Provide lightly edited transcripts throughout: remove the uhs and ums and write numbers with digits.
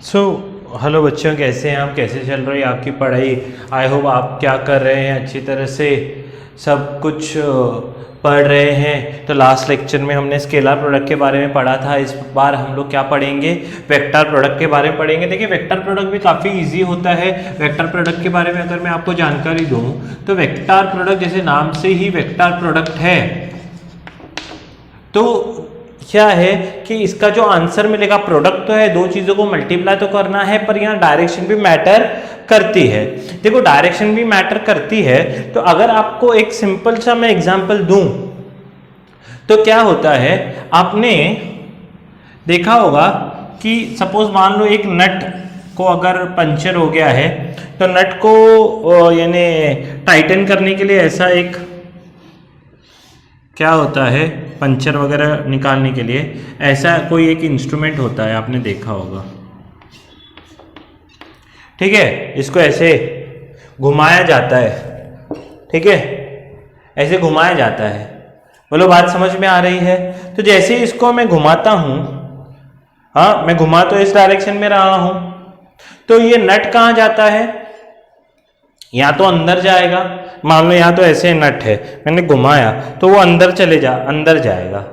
Hello बच्चों, कैसे हैं आप? कैसे चल रही है आपकी पढ़ाई? आई होप आप क्या कर रहे हैं, अच्छी तरह से सब कुछ पढ़ रहे हैं। तो लास्ट लेक्चर में हमने स्केलर प्रोडक्ट के बारे में पढ़ा था। इस बार हम लोग क्या पढ़ेंगे? वेक्टर प्रोडक्ट के बारे में पढ़ेंगे। देखिए, वेक्टर प्रोडक्ट भी काफ़ी इजी होता है। वेक्टर प्रोडक्ट के बारे में अगर मैं आपको जानकारी दूँ तो वेक्टर प्रोडक्ट जैसे नाम से ही वेक्टर प्रोडक्ट है, तो क्या है कि इसका जो आंसर मिलेगा, प्रोडक्ट तो है, दो चीज़ों को मल्टीप्लाई तो करना है, पर यहाँ डायरेक्शन भी मैटर करती है। देखो, डायरेक्शन भी मैटर करती है। तो अगर आपको एक सिंपल सा मैं एग्जांपल दूं तो क्या होता है, आपने देखा होगा कि सपोज मान लो एक नट को अगर पंचर हो गया है तो नट को यानी टाइटन करने के लिए ऐसा एक क्या होता है, पंचर वगैरह निकालने के लिए ऐसा कोई एक इंस्ट्रूमेंट होता है, आपने देखा होगा। ठीक है, इसको ऐसे घुमाया जाता है। ठीक है, ऐसे घुमाया जाता है। बोलो, बात समझ में आ रही है? तो जैसे इसको मैं घुमाता हूं, हाँ, मैं घुमा तो इस डायरेक्शन में रहा हूं, तो ये नट कहां जाता है? या तो अंदर जाएगा। मान लो यहाँ तो ऐसे नट है, मैंने घुमाया तो वो अंदर अंदर जाएगा।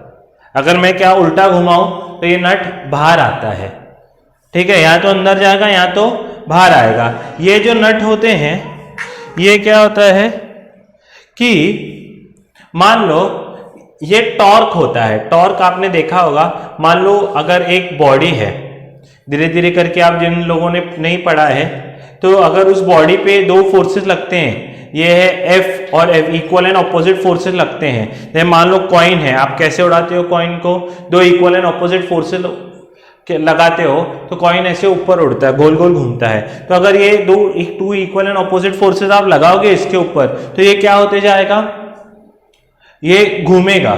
अगर मैं क्या उल्टा घुमाऊं तो ये नट बाहर आता है। ठीक है, या तो अंदर जाएगा या तो बाहर आएगा। ये जो नट होते हैं, ये क्या होता है कि मान लो ये टॉर्क होता है। टॉर्क आपने देखा होगा। मान लो अगर एक बॉडी है, धीरे धीरे करके आप जिन लोगों ने नहीं पढ़ा है, तो अगर उस बॉडी पे दो फोर्सेस लगते हैं, ये है F और F, equal and opposite forces लगते हैं। जैसे मान लो कॉइन है, आप कैसे उड़ाते हो कॉइन को? दो इक्वल एंड ऑपोजिट फोर्सेस लगाते हो तो कॉइन ऐसे ऊपर उड़ता है, गोल गोल घूमता है। तो अगर ये two equal and opposite forces आप लगाओगे इसके ऊपर, तो ये क्या होते जाएगा? ये घूमेगा,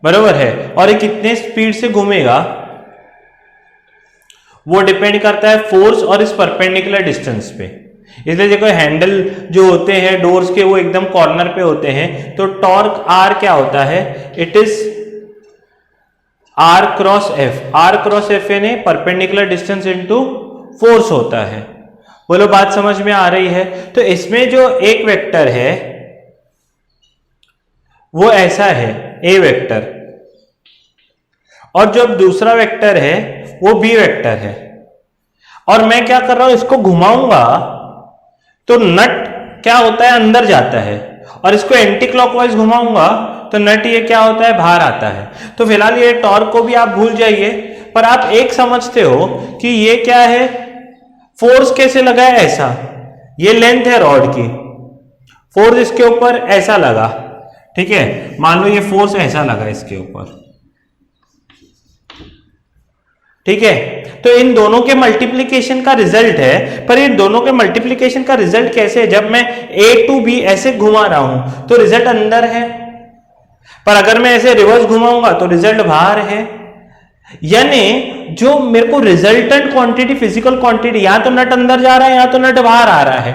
बरोबर है। और ये कितने स्पीड से घूमेगा वो डिपेंड करता है फोर्स और इस परपेंडिकुलर डिस्टेंस पे। इसलिए देखो, हैंडल जो होते हैं डोर्स के, वो एकदम कॉर्नर पे होते हैं। तो टॉर्क आर क्या होता है? It is R cross F. R cross F यानी परपेंडिकुलर डिस्टेंस इनटू फोर्स होता है। बोलो, बात समझ में आ रही है? तो इसमें जो एक वेक्टर है वो ऐसा है, ए वेक्टर, और जो दूसरा वेक्टर है वो बी वेक्टर है। और मैं क्या कर रहा हूं, इसको घुमाऊंगा तो नट क्या होता है? अंदर जाता है। और इसको एंटी क्लॉकवाइज घुमाऊंगा तो नट ये क्या होता है? बाहर आता है। तो फिलहाल ये टॉर्क को भी आप भूल जाइए, पर आप एक समझते हो कि ये क्या है, फोर्स कैसे लगा है? ऐसा, ये लेंथ है रॉड की, फोर्स इसके ऊपर ऐसा लगा। ठीक है, मान लो ये फोर्स ऐसा लगा इसके ऊपर। ठीक है, तो इन दोनों के मल्टीप्लिकेशन का रिजल्ट है। पर इन दोनों के मल्टीप्लिकेशन का रिजल्ट कैसे है? जब मैं ए टू बी ऐसे घुमा रहा हूं तो रिजल्ट अंदर है, पर अगर मैं ऐसे रिवर्स घुमाऊंगा तो रिजल्ट बाहर है। यानी जो मेरे को रिजल्टेंट क्वांटिटी, फिजिकल क्वांटिटी, या तो नट अंदर जा रहा है या तो नट बाहर आ रहा है,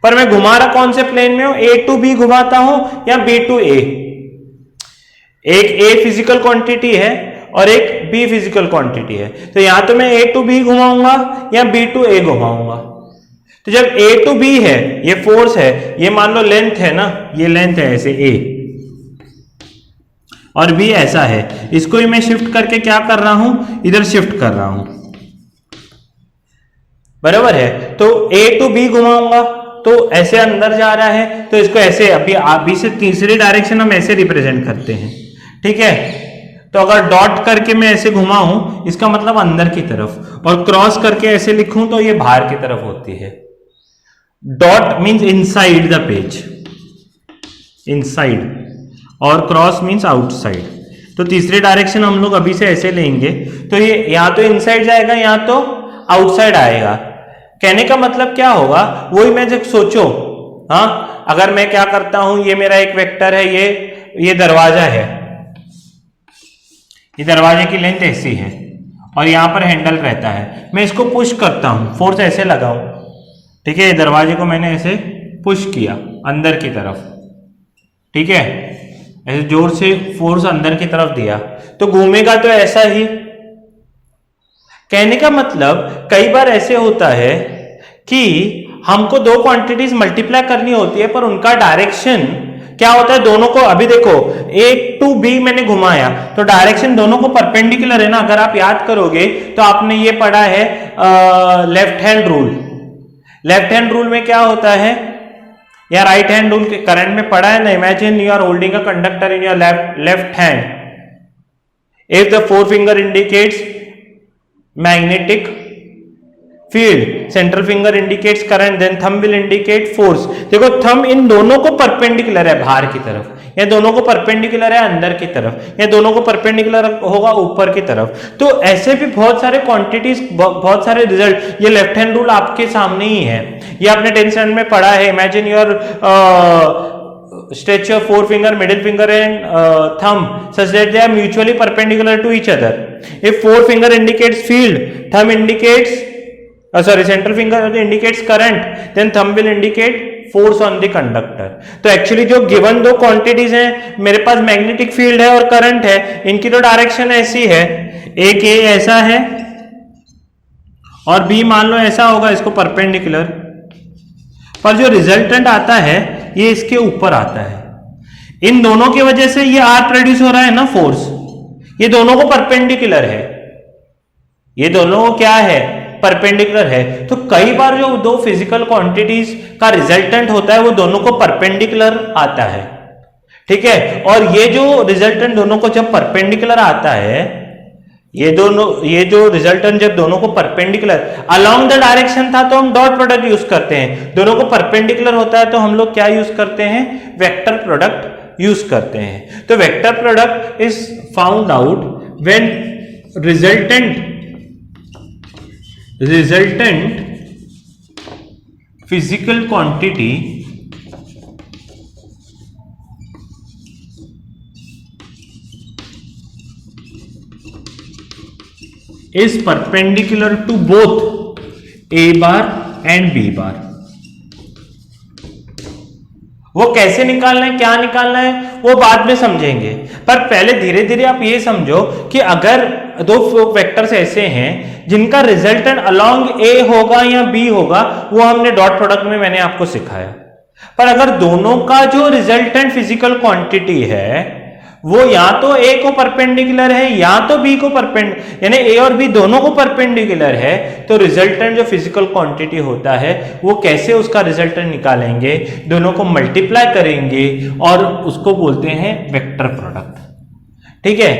पर मैं घुमा रहा कौन से प्लेन में हूं? ए टू बी घुमाता हूं या बी टू ए। एक ए फिजिकल क्वांटिटी है और एक बी फिजिकल क्वांटिटी है। तो या तो मैं ए टू बी घुमाऊंगा या बी टू ए घुमाऊंगा। तो जब ए टू बी है, ये फोर्स है, ये मान लो लेंथ है ना, ये लेंथ है ऐसे ए, और बी ऐसा है, इसको ही मैं शिफ्ट करके क्या कर रहा हूं? इधर शिफ्ट कर रहा हूं, बराबर है। तो ए टू बी घुमाऊंगा तो ऐसे अंदर जा रहा है, तो इसको ऐसे अभी से तीसरी डायरेक्शन हम ऐसे रिप्रेजेंट करते हैं। ठीक है, तो अगर डॉट करके मैं ऐसे घुमाऊं, इसका मतलब अंदर की तरफ, और क्रॉस करके ऐसे लिखूं तो ये बाहर की तरफ होती है। Dot means inside the page, inside, और क्रॉस मींस आउटसाइड। तो तीसरी डायरेक्शन हम लोग अभी से ऐसे लेंगे, तो ये या तो इनसाइड जाएगा या तो आउटसाइड आएगा। कहने का मतलब क्या होगा, वही मैं जब सोचो, हाँ, अगर मैं क्या करता हूं, ये मेरा एक वेक्टर है, ये दरवाजा है, ये दरवाजे की लेंथ ऐसी है और यहां पर हैंडल रहता है। मैं इसको पुश करता हूं, फोर्स ऐसे लगाऊं। ठीक है, दरवाजे को मैंने ऐसे पुश किया अंदर की तरफ। ठीक है, ऐसे जोर से फोर्स अंदर की तरफ दिया तो घूमेगा तो ऐसा ही। कहने का मतलब कई बार ऐसे होता है कि हमको दो क्वांटिटीज मल्टीप्लाई करनी होती है, पर उनका डायरेक्शन क्या होता है, दोनों को, अभी देखो A to B मैंने घुमाया तो डायरेक्शन दोनों को परपेंडिकुलर है ना। अगर आप याद करोगे तो आपने ये पढ़ा है left hand rule. Left hand rule में क्या होता है, या राइट हैंड रूल के करंट में पढ़ा है ना। Imagine you are holding a conductor in your left hand, if the forefinger indicates magnetic field, central finger indicates current, then thumb will indicate force. देखो थंब इन दोनों को परपेंडिकुलर है बाहर की तरफ, या दोनों को परपेंडिकुलर है अंदर की तरफ, या दोनों को परपेंडिकुलर होगा ऊपर की तरफ। तो ऐसे भी बहुत सारे क्वांटिटीज, बहुत सारे रिजल्ट। ये लेफ्ट हैंड रूल आपके सामने ही है, ये आपने 10th स्टैंडर्ड में पढ़ा है। Imagine your stretch your forefinger, middle finger and thumb such that they are mutually perpendicular to each other. If forefinger indicates field, thumb indicates central finger indicates current, then thumb will indicate force on the conductor. तो actually जो given दो quantities हैं, मेरे पास magnetic field है और current है, इनकी तो डायरेक्शन ऐसी है, एक ए ऐसा है और बी मान लो ऐसा होगा, इसको परपेंडिकुलर, पर जो रिजल्टेंट आता है ये इसके ऊपर आता है। इन दोनों की वजह से ये आर प्रोड्यूस हो रहा है ना, फोर्स, ये दोनों को परपेंडिकुलर है, ये दोनों को क्या है, परपेंडिकुलर है। तो कई बार जो दो फिजिकल क्वांटिटीज का रिजल्टेंट होता है वो दोनों को परपेंडिकुलर आता है, ठीक है। और ये जो रिजल्टेंट दोनों को जब परपेंडिकुलर आता है, ये जो रिजल्टेंट जब दोनों को परपेंडिकुलर अलोंग द डायरेक्शन था तो हम डॉट प्रोडक्ट यूज करते हैं, दोनों को परपेंडिकुलर होता है तो हम लोग क्या यूज करते हैं, वेक्टर प्रोडक्ट यूज करते हैं। तो vector product is found out when resultant physical quantity is perpendicular to both A bar and B bar। वो कैसे निकालना है, क्या निकालना है, वो बाद में समझेंगे, पर पहले धीरे धीरे आप ये समझो कि अगर दो वेक्टर्स ऐसे हैं जिनका रिजल्टेंट अलोंग ए होगा या बी होगा, वो हमने डॉट प्रोडक्ट में मैंने आपको सिखाया। पर अगर दोनों का जो रिजल्टेंट फिजिकल क्वांटिटी है वो या तो ए को परपेंडिकुलर है या तो बी को यानी ए और बी दोनों को परपेंडिकुलर है, तो रिजल्टेंट जो फिजिकल क्वांटिटी होता है वो कैसे उसका रिजल्टेंट निकालेंगे, दोनों को मल्टीप्लाई करेंगे और उसको बोलते हैं वेक्टर प्रोडक्ट। ठीक है,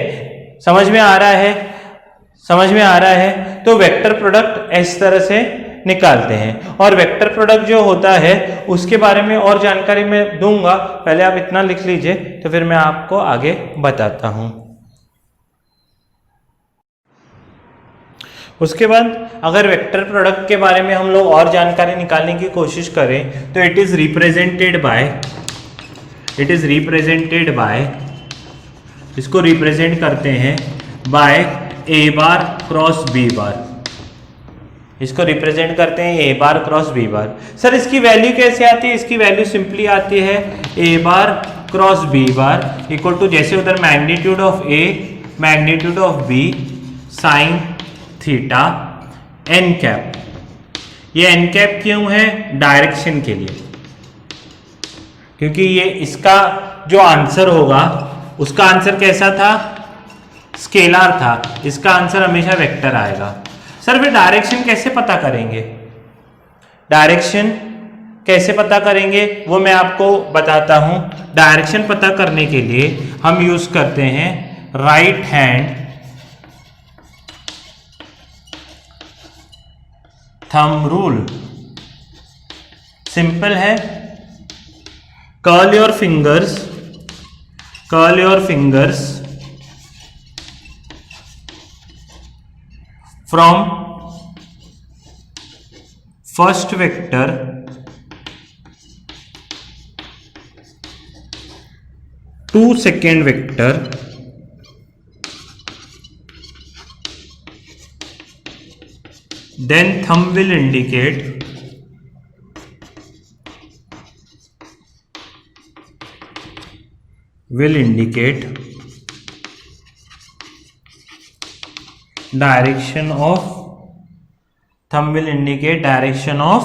समझ में आ रहा है, समझ में आ रहा है। तो वेक्टर प्रोडक्ट इस तरह से निकालते हैं, और वेक्टर प्रोडक्ट जो होता है उसके बारे में और जानकारी मैं दूंगा, पहले आप इतना लिख लीजिए तो फिर मैं आपको आगे बताता हूं। उसके बाद अगर वेक्टर प्रोडक्ट के बारे में हम लोग और जानकारी निकालने की कोशिश करें तो इट इज रिप्रेजेंटेड बाय इसको रिप्रेजेंट करते हैं by A bar cross B bar, इसको रिप्रेजेंट करते हैं A bar cross B bar. Sir इसकी वैल्यू कैसे आती है, इसकी वैल्यू सिंपली आती है A bar cross B bar equal to, जैसे उधर magnitude of A magnitude of B sine theta N cap. ये एन कैप क्यों है, डायरेक्शन के लिए, क्योंकि ये इसका जो आंसर होगा उसका आंसर कैसा था, स्केलर था, इसका आंसर हमेशा वेक्टर आएगा। सर फिर डायरेक्शन कैसे पता करेंगे, डायरेक्शन कैसे पता करेंगे वो मैं आपको बताता हूं। डायरेक्शन पता करने के लिए हम यूज करते हैं right hand thumb rule. Simple है, curl your fingers from first vector to second vector, then thumb will indicate direction of thumb will indicate direction of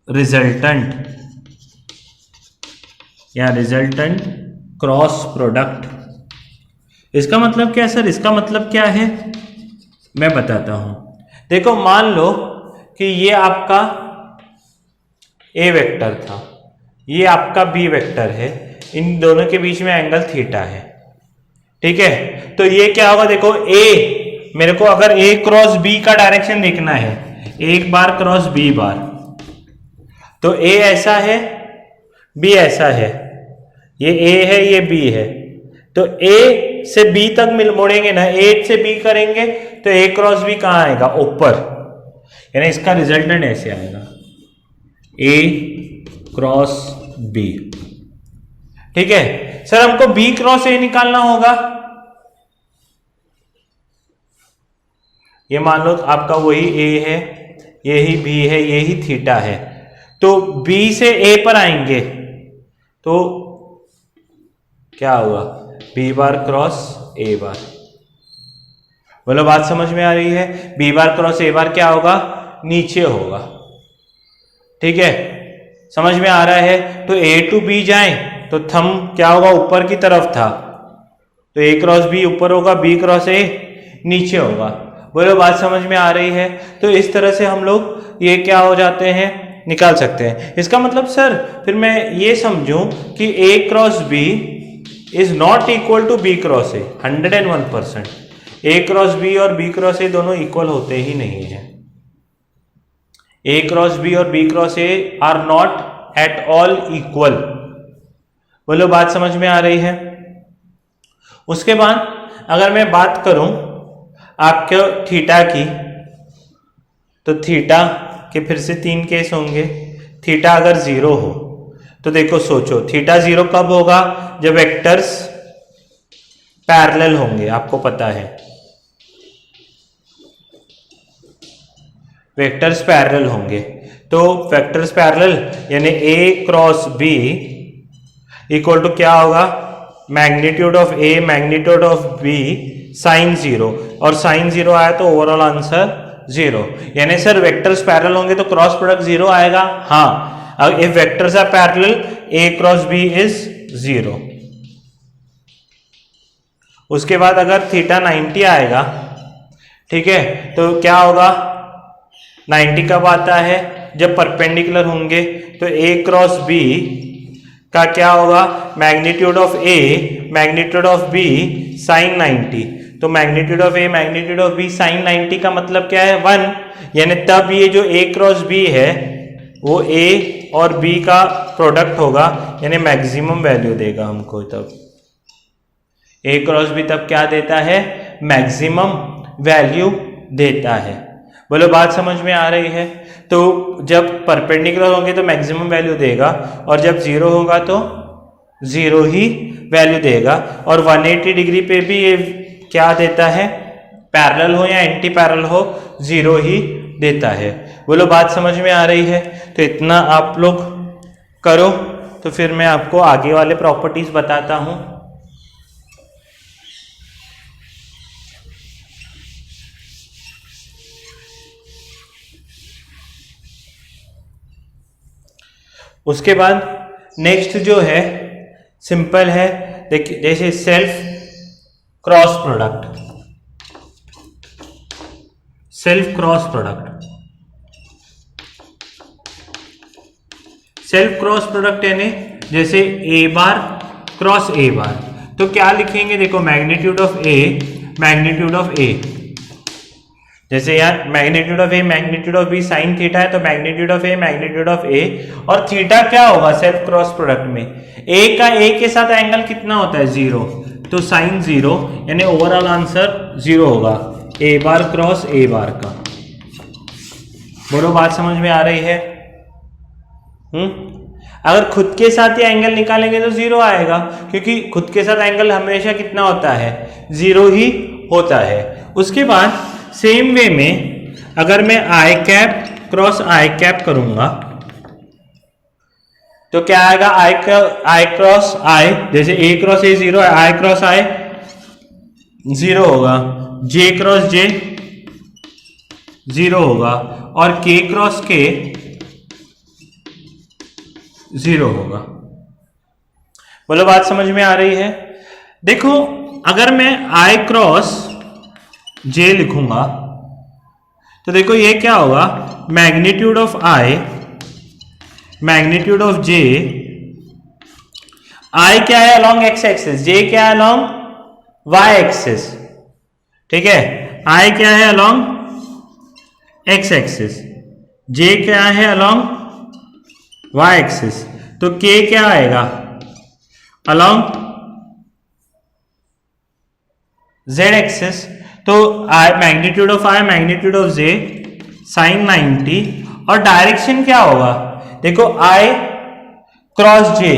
resultant या रिजल्टेंट क्रॉस प्रोडक्ट। इसका मतलब क्या है सर? इसका मतलब क्या है मैं बताता हूं। देखो मान लो कि ये आपका ए वेक्टर था, ये आपका बी वेक्टर है, इन दोनों के बीच में एंगल थीटा है, ठीक है। तो ये क्या होगा, देखो ए, मेरे को अगर ए क्रॉस बी का डायरेक्शन देखना है, एक बार क्रॉस बी बार, तो ए ऐसा है, बी ऐसा है, ये ए है, ये बी है, तो ए से बी तक मुड़ेंगे ना, ए से बी करेंगे तो ए क्रॉस बी कहां आएगा, ऊपर, यानी इसका रिजल्टेंट ऐसे आएगा, ए क्रॉस बी, ठीक है। सर हमको बी क्रॉस ए निकालना होगा, ये मान लो आपका वही ए है, यही बी है, यही थीटा है, तो बी से ए पर आएंगे तो क्या होगा, बी बार क्रॉस ए बार। बोलो बात समझ में आ रही है? बी बार क्रॉस ए बार क्या होगा, नीचे होगा, ठीक है, समझ में आ रहा है। तो ए टू बी जाए तो थंब क्या होगा, ऊपर की तरफ था, तो ए क्रॉस बी ऊपर होगा, बी क्रॉस ए नीचे होगा। बोलो बात समझ में आ रही है? तो इस तरह से हम लोग ये क्या हो जाते हैं, निकाल सकते हैं। इसका मतलब सर फिर मैं ये समझूं कि A cross B is not equal to B cross A, 101%। A cross B और बी क्रॉस ए दोनों इक्वल होते ही नहीं है। ए क्रॉस बी और B cross A are not at all equal. बोलो बात समझ में आ रही है? उसके बाद अगर मैं बात करूं आपके थीटा की, तो थीटा के फिर से 3 केस होंगे। थीटा अगर 0 हो तो देखो सोचो, थीटा 0 कब होगा, जब वेक्टर्स पैरेलल होंगे, आपको पता है वेक्टर्स पैरेलल होंगे। तो वेक्टर्स पैरेलल यानी A cross B equal to क्या होगा, magnitude of A magnitude of B sine 0, और साइन 0 आया तो ओवरऑल आंसर 0। यानी सर वेक्टर्स पैरेलल होंगे तो क्रॉस प्रोडक्ट 0 आएगा। हाँ, if vectors are parallel A cross B is 0। उसके बाद अगर थीटा 90 आएगा, ठीक है, तो क्या होगा, 90 कब आता है, जब परपेंडिकुलर होंगे, तो ए क्रॉस बी का क्या होगा, magnitude of A magnitude of B sine 90। तो magnitude of A magnitude of B sine 90 का मतलब क्या है, 1। यानी तब ये जो ए क्रॉस बी है वो ए और बी का प्रोडक्ट होगा, यानी मैक्सिमम वैल्यू देगा हमको। तब ए क्रॉस बी तब क्या देता है, मैक्सिमम वैल्यू देता है। बोलो बात समझ में आ रही है? तो जब परपेंडिकुलर होंगे तो मैक्सिमम वैल्यू देगा, और जब 0 होगा तो 0 ही वैल्यू देगा। और 180 डिग्री पे भी ये क्या देता है, पैरेलल हो या एंटी पैरेलल हो, 0 ही देता है। बोलो बात समझ में आ रही है? तो इतना आप लोग करो, तो फिर मैं आपको आगे वाले प्रॉपर्टीज बताता हूं। उसके बाद नेक्स्ट जो है सिंपल है, देखिए जैसे self cross product, self cross product, self cross product यानी जैसे ए बार क्रॉस ए बार, तो क्या लिखेंगे, देखो magnitude of A magnitude of A, जैसे यार magnitude of A magnitude of B sine theta है, तो magnitude of A magnitude of A, और थीटा क्या होगा सेल्फ क्रॉस प्रोडक्ट में, ए का ए के साथ एंगल कितना होता है, 0, तो साइन 0, यानी ओवरऑल आंसर 0 होगा ए बार क्रॉस ए बार का। बोलो बात समझ में आ रही है? अगर खुद के साथ ये एंगल निकालेंगे तो 0 आएगा, क्योंकि खुद के साथ एंगल हमेशा कितना होता है, 0 ही होता है। उसके बाद सेम वे में अगर मैं आई कैप क्रॉस आई कैप करूंगा तो क्या आएगा, आई क्रॉस आई, जैसे ए क्रॉस ए 0 है, आई क्रॉस आई 0 होगा, जे क्रॉस जे 0 होगा और k क्रॉस k 0 होगा। बोलो बात समझ में आ रही है? देखो अगर मैं i क्रॉस j लिखूंगा तो देखो ये क्या होगा, magnitude of i, magnitude of j, i क्या है अलोंग x एक्सिस, j क्या है अलोंग y एक्सिस, ठीक है, i क्या है अलोंग x एक्सिस, j क्या है अलोंग y एक्सिस, तो k क्या आएगा अलोंग z एक्सिस। तो i magnitude of i magnitude of j sine 90, और डायरेक्शन क्या होगा, देखो i क्रॉस j,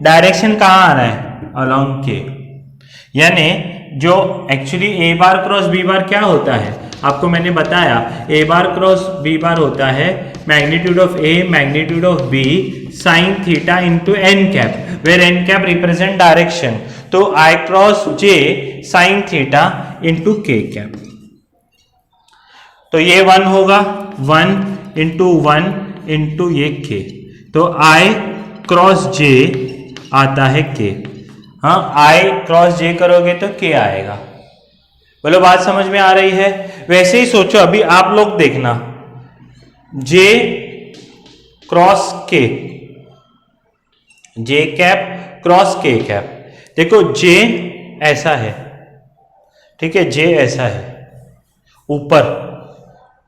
डायरेक्शन कहाँ आ रहा है अलोंग k, यानी जो actually a bar cross b bar क्या होता है आपको मैंने बताया, a bar cross b bar होता है magnitude of a magnitude of b sine theta into n cap, where n cap represent direction, तो i cross j sine theta into k cap, तो ये 1 होगा, 1 इंटू 1 इंटू ये k, तो i cross j आता है k, हाँ i cross j करोगे तो k आएगा। बोलो बात समझ में आ रही है? वैसे ही सोचो अभी आप लोग देखना, j cross k, j cap cross k cap, देखो j ऐसा है, ठीक है, j ऐसा है ऊपर,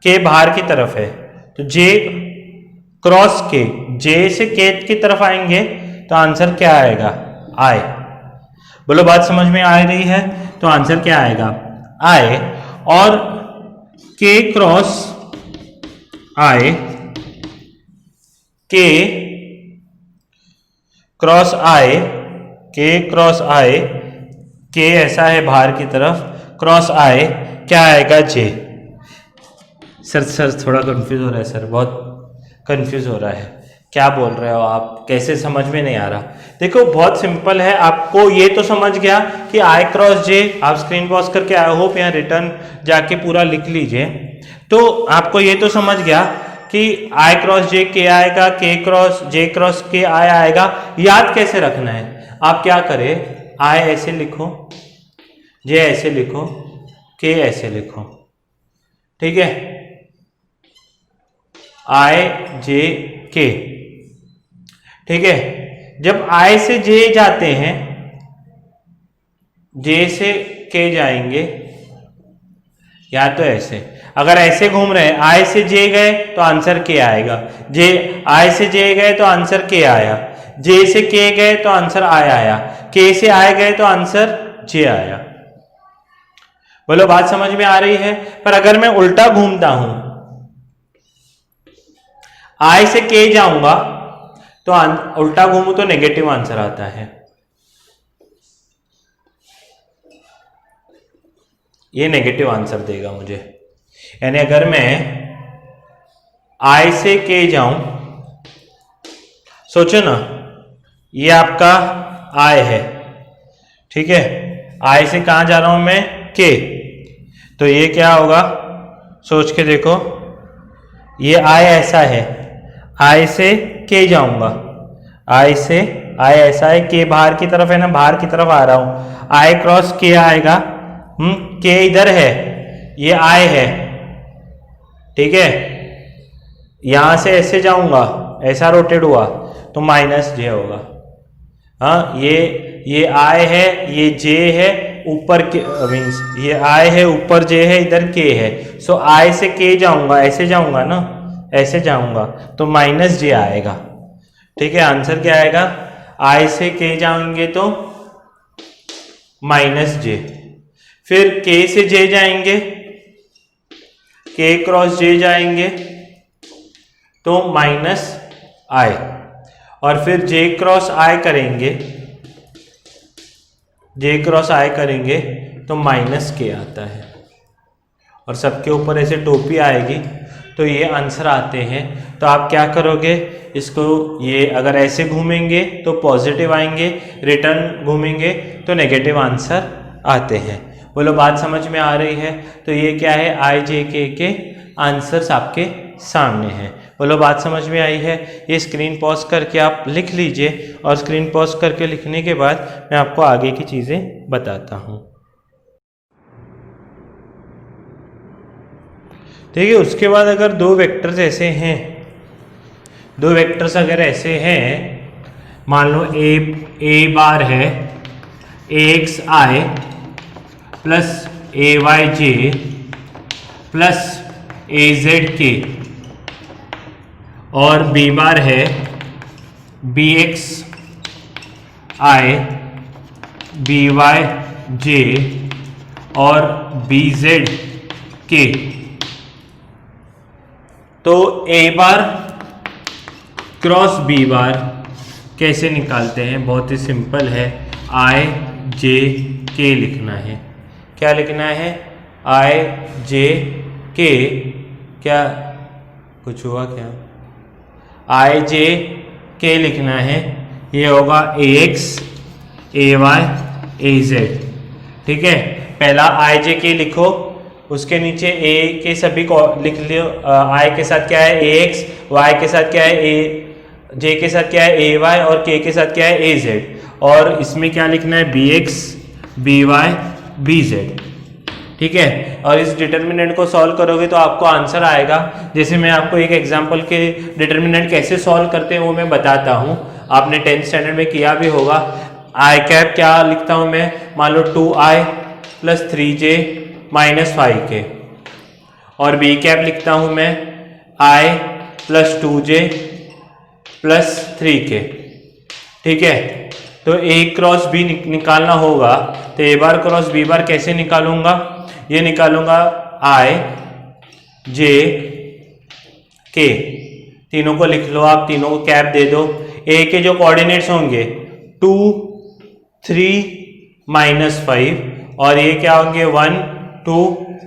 k बाहर की तरफ है, तो j क्रॉस k, j से k की तरफ आएंगे तो आंसर क्या आएगा i। बोलो बात समझ में आ रही है? तो आंसर क्या आएगा i, और k cross i, k cross i, k cross i, k ऐसा है बाहर की तरफ, क्रॉस i क्या आएगा j। सर थोड़ा कंफ्यूज हो रहा है सर, बहुत कंफ्यूज हो रहा है, क्या बोल रहे हो आप, कैसे समझ में नहीं आ रहा। देखो बहुत सिंपल है, आपको ये तो समझ गया कि i क्रॉस j, आप स्क्रीन पॉज करके आई होप यहाँ रिटर्न जाके पूरा लिख लीजिए, तो आपको ये तो समझ गया कि i क्रॉस j k आएगा, k cross j cross k i आएगा। याद कैसे रखना है, आप क्या करें, i ऐसे लिखो, j ऐसे लिखो, k ऐसे लिखो, ठीक है, i j k, ठीक है। जब i से j जाते हैं, j से k जाएंगे, या तो ऐसे, अगर ऐसे घूम रहे हैं i से j गए तो आंसर k आएगा, i से j गए तो आंसर k आया, j से k गए तो आंसर i आया, k से i गए तो आंसर j आया। बोलो बात समझ में आ रही है? पर अगर मैं उल्टा घूमता हूं, i से k जाऊंगा तो उल्टा घूमू तो नेगेटिव आंसर आता है, ये नेगेटिव आंसर देगा मुझे। यानी अगर मैं i से k जाऊं, सोचो ना, ये आपका i है, ठीक है, i से कहां जा रहा हूं मैं, k, तो ये क्या होगा, सोच के देखो, ये i ऐसा है, i से k जाऊंगा, i से i ऐसा है, k बाहर की तरफ है ना, बाहर की तरफ आ रहा हूं, i क्रॉस k आएगा, k इधर है, ये i है, ठीक है, यहां से ऐसे जाऊंगा, ऐसा रोटेट हुआ तो माइनस j होगा, हाँ ये i है, ये j है, ऊपर के मीन्स ये i है, ऊपर j है, इधर k है, सो i से k जाऊंगा, ऐसे जाऊंगा ना, ऐसे जाऊंगा तो माइनस j आएगा, ठीक है। आंसर क्या आएगा, i से k जाएंगे तो माइनस j, फिर k से j जाएंगे, k क्रॉस j जाएंगे तो माइनस i, और फिर j क्रॉस i करेंगे, j क्रॉस i करेंगे तो माइनस k आता है, और सबके ऊपर ऐसे टोपी आएगी तो ये आंसर आते हैं। तो आप क्या करोगे, इसको ये अगर ऐसे घूमेंगे तो पॉजिटिव आएंगे, रिटर्न घूमेंगे तो नेगेटिव आंसर आते हैं। बोलो बात समझ में आ रही है? तो ये क्या है, i j k के आंसर्स आपके सामने हैं। बोलो बात समझ में आई है? ये स्क्रीन पॉज करके आप लिख लीजिए और स्क्रीन पॉज करके लिखने के बाद मैं आपको आगे की चीज़ें बताता हूँ। देखिए उसके बाद अगर दो वेक्टर्स ऐसे हैं, दो वेक्टर्स अगर ऐसे हैं, मान लो ए बार है ax i plus ay j plus az k, और बी बार है bx i by j और bz k। तो ए बार क्रॉस बी बार कैसे निकालते हैं? बहुत ही सिंपल है, आई जे के लिखना है। क्या लिखना है? आई जे के। क्या कुछ हुआ क्या? आई जे के लिखना है। ये होगा ए एक्स ए वाई ए जेड। ठीक है, पहला आई जे के लिखो, उसके नीचे ए के सभी को लिख लियो। आई के साथ क्या है? ए एक्स, वाई के साथ क्या है? ए, जे के साथ क्या है? ए वाई, और के साथ क्या है? A Z. और इसमें क्या लिखना है? B X B Y B Z. ठीक है, और इस डिटर्मिनेंट को सॉल्व करोगे तो आपको आंसर आएगा। जैसे मैं आपको एक एग्जांपल के डिटर्मिनेंट कैसे सॉल्व करते हैं वो मैं बताता हूँ, आपने 10th स्टैंडर्ड में किया भी होगा। आई कैप क्या लिखता हूँ मैं? मान लो 2i plus 3j minus 5k, और बी कैप लिखता हूँ मैं i plus 2j plus 3k। ठीक है, तो ए क्रॉस बी निकालना होगा, तो ए बार क्रॉस बी बार कैसे निकालूंगा? ये निकालूंगा आई जे के, तीनों को लिख लो आप, तीनों को कैप दे दो। ए के जो कोऑर्डिनेट्स होंगे 2 3 माइनस 5, और ये क्या होंगे 1 2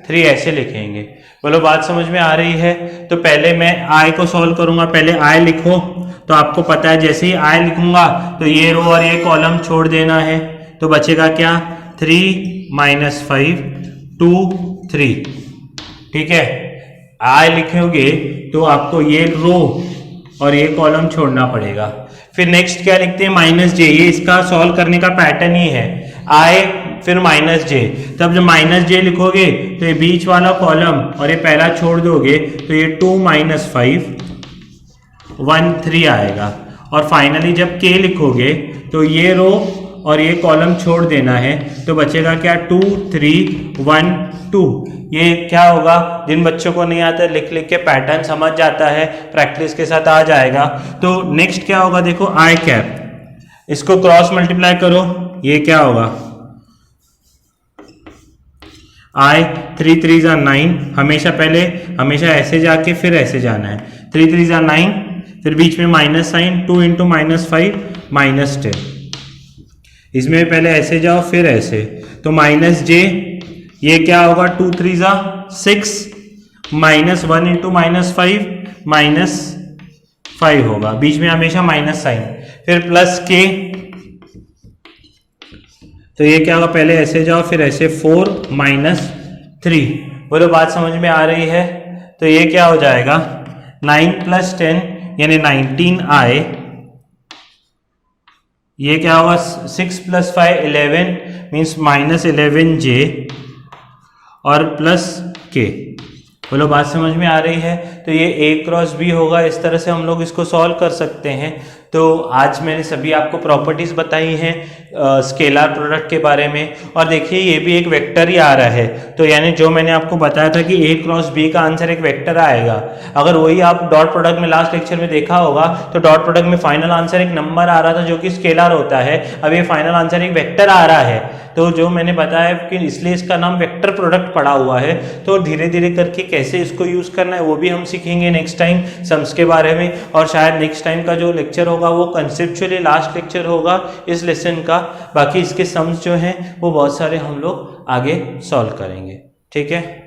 3, ऐसे लिखेंगे। बोलो बात समझ में आ रही है? तो पहले मैं आई को सॉल्व करूंगा। पहले आई लिखो, तो आपको पता है जैसे ही आई लिखूंगा तो ये रो और ये कॉलम छोड़ देना है, तो बचेगा क्या? 3 माइनस 5 2 3। ठीक है, आई लिखोगे तो आपको ये रो और ये कॉलम छोड़ना पड़ेगा। फिर नेक्स्ट क्या लिखते हैं? माइनस जे। ये इसका सॉल्व करने का पैटर्न ही है, आई फिर माइनस जे। तब जब माइनस जे लिखोगे तो ये बीच वाला कॉलम और ये पहला छोड़ दोगे तो ये 2 माइनस 5 1 3 आएगा। और फाइनली जब के लिखोगे तो ये रो और ये कॉलम छोड़ देना है, तो बचेगा क्या? 2 3 1 2। ये क्या होगा? जिन बच्चों को नहीं आता लिख लिख के पैटर्न समझ जाता है, प्रैक्टिस के साथ आ जाएगा। तो नेक्स्ट क्या होगा? देखो आई कैप, इसको क्रॉस मल्टीप्लाई करो, ये क्या होगा? आई 3 3 जा 9, हमेशा ऐसे जाके फिर ऐसे जाना है। 3 3 जा 9, फिर बीच में minus sign, 2 into minus 5 minus 10। इसमें पहले ऐसे जाओ फिर ऐसे, तो माइनस जे, ये क्या होगा? 2 3 जा 6 माइनस 1 इंटू माइनस 5 माइनस 5 होगा, बीच में हमेशा माइनस साइन। फिर प्लस के, तो ये क्या होगा? पहले ऐसे जाओ फिर ऐसे, 4 माइनस 3। बोलो बात समझ में आ रही है? तो ये क्या हो जाएगा? 9 प्लस 10 यानी 19 आए। ये क्या होगा? 6 प्लस 5 11 मीन्स माइनस 11 जे और प्लस के। बोलो बात समझ में आ रही है? तो ये ए क्रॉस बी होगा, इस तरह से हम लोग इसको सॉल्व कर सकते हैं। तो आज मैंने सभी आपको प्रॉपर्टीज बताई हैं स्केलर प्रोडक्ट के बारे में। और देखिए ये भी एक वेक्टर ही आ रहा है, तो यानी जो मैंने आपको बताया था कि ए क्रॉस बी का आंसर एक वेक्टर आएगा, अगर वही आप डॉट प्रोडक्ट में लास्ट लेक्चर में देखा होगा तो डॉट प्रोडक्ट में फाइनल आंसर एक नंबर आ रहा था जो कि स्केलर होता है, अब ये फाइनल आंसर एक वेक्टर आ रहा है। तो जो मैंने बताया कि इसलिए इसका नाम वेक्टर प्रोडक्ट पड़ा हुआ है। तो धीरे धीरे करके कैसे इसको यूज करना है वो भी हम सीखेंगे नेक्स्ट टाइम सम्स के बारे में। और शायद नेक्स्ट टाइम का जो लेक्चर होगा वो कंसेप्चुअली लास्ट लेक्चर होगा इस लेसन का। बाकी इसके सम्स जो हैं वो बहुत सारे हम लोग आगे सॉल्व करेंगे। ठीक है।